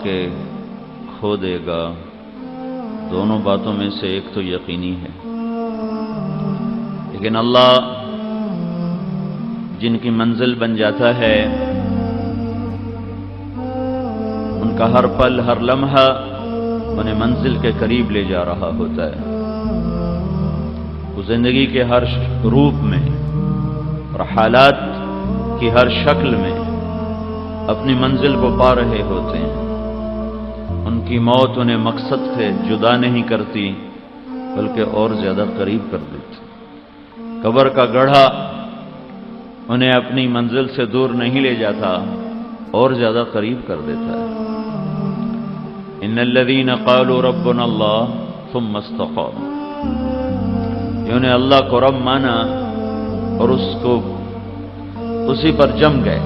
کہ کھو دے گا، دونوں باتوں میں سے ایک تو یقینی ہے، لیکن اللہ جن کی منزل بن جاتا ہے ان کا ہر پل ہر لمحہ انہیں منزل کے قریب لے جا رہا ہوتا ہے۔ وہ زندگی کے ہر روپ میں اور حالات کی ہر شکل میں اپنی منزل کو پا رہے ہوتے ہیں۔ ان کی موت انہیں مقصد سے جدا نہیں کرتی بلکہ اور زیادہ قریب کر دیتی۔ قبر کا گڑھا انہیں اپنی منزل سے دور نہیں لے جاتا، اور زیادہ قریب کر دیتا ہے۔ ان الذين قالوا ربنا الله ثم استقاموا، انہوں نے اللہ کو رب مانا اور اس کو اسی پر جم گئے۔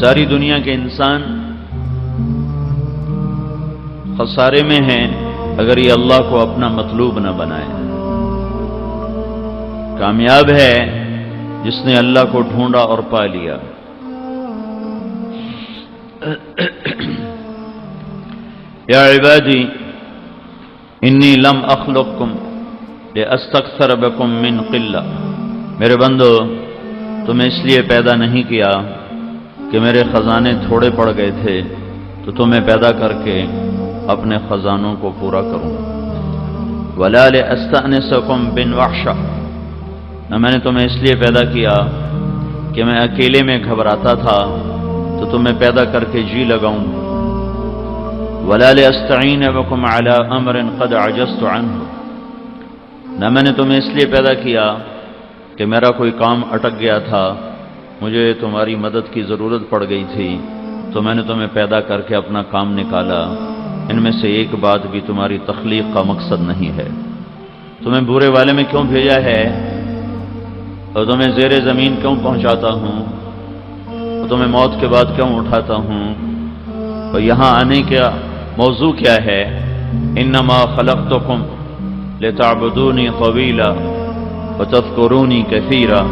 ساری دنیا کے انسان خسارے میں ہیں اگر یہ اللہ کو اپنا مطلوب نہ بنائے۔ کامیاب ہے جس نے اللہ کو ڈھونڈا اور پا لیا۔ یا عبادی انی لم اخلقکم لاستکثر بکم من قلہ، میرے بندو تمہیں اس لیے پیدا نہیں کیا کہ میرے خزانے تھوڑے پڑ گئے تھے تو تمہیں پیدا کر کے اپنے خزانوں کو پورا کروں۔ ولا لاستأنسکم بالوحشہ، نہ میں نے تمہیں اس لیے پیدا کیا کہ میں اکیلے میں گھبراتا تھا تو تمہیں پیدا کر کے جی لگاؤں۔ ولا لاستعین بکم علی امر قد عجزت عنہ، نہ میں نے تمہیں اس لیے پیدا کیا کہ میرا کوئی کام اٹک گیا تھا، مجھے تمہاری مدد کی ضرورت پڑ گئی تھی تو میں نے تمہیں پیدا کر کے اپنا کام نکالا۔ ان میں سے ایک بات بھی تمہاری تخلیق کا مقصد نہیں ہے۔ تمہیں بورے والے میں کیوں بھیجا ہے اور تمہیں زیر زمین کیوں پہنچاتا ہوں اور تمہیں موت کے بعد کیوں اٹھاتا ہوں؟ اور یہاں آنے کا موضوع کیا ہے؟ انما خلقتکم لتعبدونی طویلا وتذکرونی کثیرا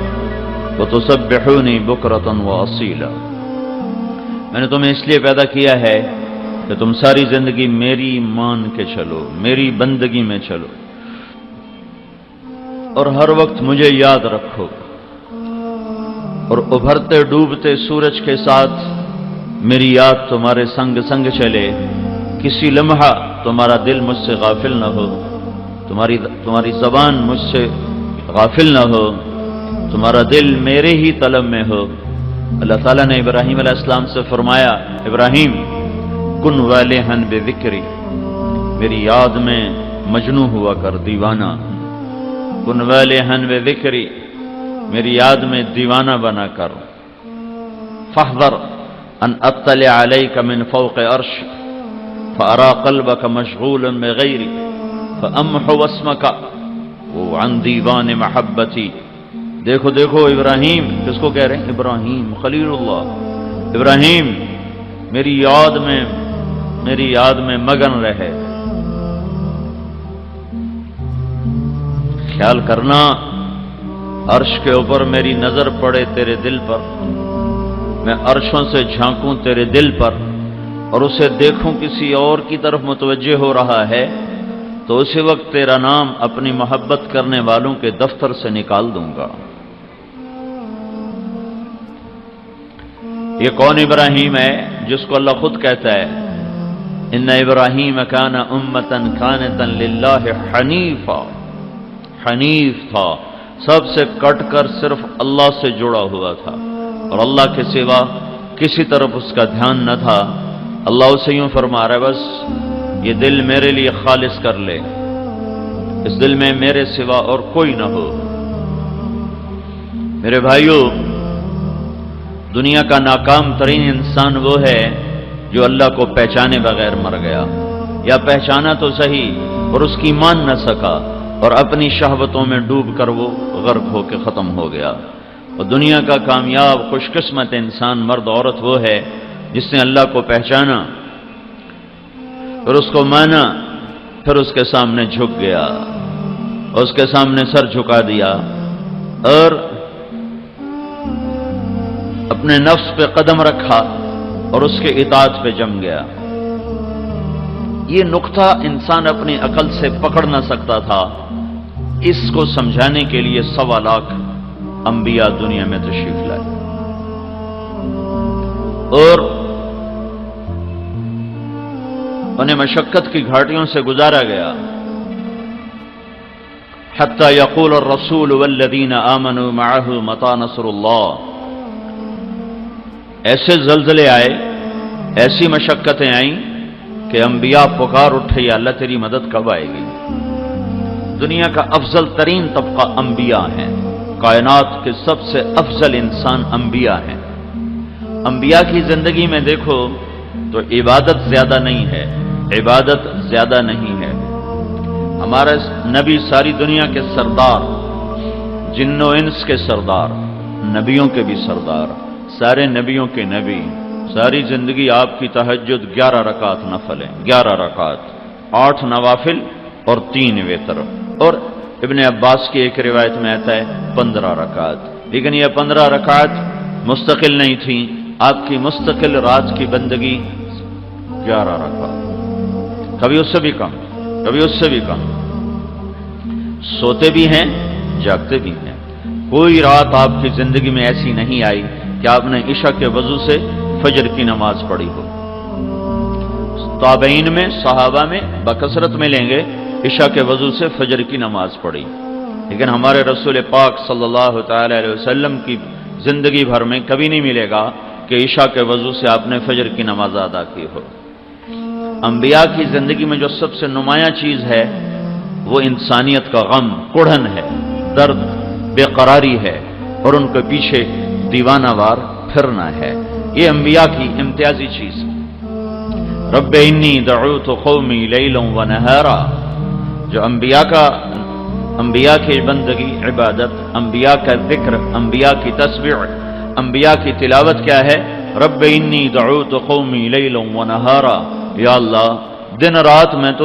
وتسبحونی بکرۃ واصیلا، میں نے تمہیں اس لیے پیدا کیا ہے کہ تم ساری زندگی میری مان کے چلو، میری بندگی میں چلو اور ہر وقت مجھے یاد رکھو، اور ابھرتے ڈوبتے سورج کے ساتھ میری یاد تمہارے سنگ سنگ چلے، کسی لمحہ تمہارا دل مجھ سے غافل نہ ہو، تمہاری زبان مجھ سے غافل نہ ہو، تمہارا دل میرے ہی طلب میں ہو۔ اللہ تعالیٰ نے ابراہیم علیہ السلام سے فرمایا، ابراہیم کن والہن بذکری، میری یاد میں مجنوں ہوا کر، دیوانہ۔ کن والہن بذکری، میری یاد میں دیوانہ بنا کر۔ فاحذر ان اطلع علیک من فوق عرش فارا قلبک مشغولا بغیری فامحو اسمک عن دیوان محبتی۔ دیکھو دیکھو ابراہیم، کس کو کہہ رہے ہیں؟ ابراہیم خلیل اللہ۔ ابراہیم میری یاد میں مگن رہے۔ خیال کرنا عرش کے اوپر میری نظر پڑے تیرے دل پر، میں عرشوں سے جھانکوں تیرے دل پر اور اسے دیکھوں کسی اور کی طرف متوجہ ہو رہا ہے تو اسی وقت تیرا نام اپنی محبت کرنے والوں کے دفتر سے نکال دوں گا۔ یہ کون ابراہیم ہے جس کو اللہ خود کہتا ہے ان ابراہیم کان امۃ قانتا للہ حنیفا، حنیف تھا، سب سے کٹ کر صرف اللہ سے جڑا ہوا تھا اور اللہ کے سوا کسی طرف اس کا دھیان نہ تھا۔ اللہ اسے یوں فرما رہا ہے، بس یہ دل میرے لیے خالص کر لے، اس دل میں میرے سوا اور کوئی نہ ہو۔ میرے بھائیو، دنیا کا ناکام ترین انسان وہ ہے جو اللہ کو پہچانے بغیر مر گیا، یا پہچانا تو صحیح اور اس کی مان نہ سکا اور اپنی شہوتوں میں ڈوب کر وہ غرق ہو کے ختم ہو گیا۔ اور دنیا کا کامیاب خوش قسمت انسان مرد عورت وہ ہے جس نے اللہ کو پہچانا، پھر اس کو مانا، پھر اس کے سامنے جھک گیا اور اس کے سامنے سر جھکا دیا اور اپنے نفس پہ قدم رکھا اور اس کے اطاعت پہ جم گیا۔ یہ نقطہ انسان اپنی عقل سے پکڑ نہ سکتا تھا، اس کو سمجھانے کے لیے 1.25 لاکھ انبیاء دنیا میں تشریف لائے، اور انہیں مشقت کی گھاٹیوں سے گزارا گیا، حتی یقول الرسول والذین آمنوا معہ متی نصر اللہ۔ ایسے زلزلے آئے، ایسی مشقتیں آئیں کہ انبیاء پکار اٹھے، یا اللہ تیری مدد کب آئے گی؟ دنیا کا افضل ترین طبقہ انبیاء ہیں، کائنات کے سب سے افضل انسان انبیاء ہیں۔ انبیاء کی زندگی میں دیکھو تو عبادت زیادہ نہیں ہے، عبادت زیادہ نہیں ہے۔ ہمارے نبی ساری دنیا کے سردار، جن و انس کے سردار، نبیوں کے بھی سردار، سارے نبیوں کے نبی، ساری زندگی آپ کی تہجد 11 رکعت نفل ہیں، 11 رکعت، 8 نوافل اور 3 وتر، اور ابن عباس کی ایک روایت میں آتا ہے 15 رکعت۔ لیکن یہ 15 رکعت مستقل نہیں تھیں، آپ کی مستقل رات کی بندگی 11 رکعت، کبھی اس سے بھی کم، کبھی اس سے بھی کم۔ سوتے بھی ہیں، جاگتے بھی ہیں۔ کوئی رات آپ کی زندگی میں ایسی نہیں آئی کہ آپ نے عشاء کے وضو سے فجر کی نماز پڑھی ہو۔ تابعین میں، صحابہ میں بکثرت ملیں گے عشاء کے وضو سے فجر کی نماز پڑھی، لیکن ہمارے رسول پاک صلی اللہ تعالی علیہ وسلم کی زندگی بھر میں کبھی نہیں ملے گا کہ عشاء کے وضو سے آپ نے فجر کی نماز ادا کی ہو۔ انبیاء کی زندگی میں جو سب سے نمایاں چیز ہے وہ انسانیت کا غم، کڑھن ہے، درد، بے قراری ہے، اور ان کے پیچھے دیوانہ وار پھرنا ہے۔ یہ انبیاء کی امتیازی چیز ہے۔ رب انی دعوت قومی لیلا و نہارا، جو انبیاء کی بندگی، عبادت، انبیاء کا ذکر، انبیاء کی تسبیح، انبیاء کی تلاوت کیا ہے؟ رب انی دعوت قومی لیلا و نہارا، یا اللہ دن رات میں تو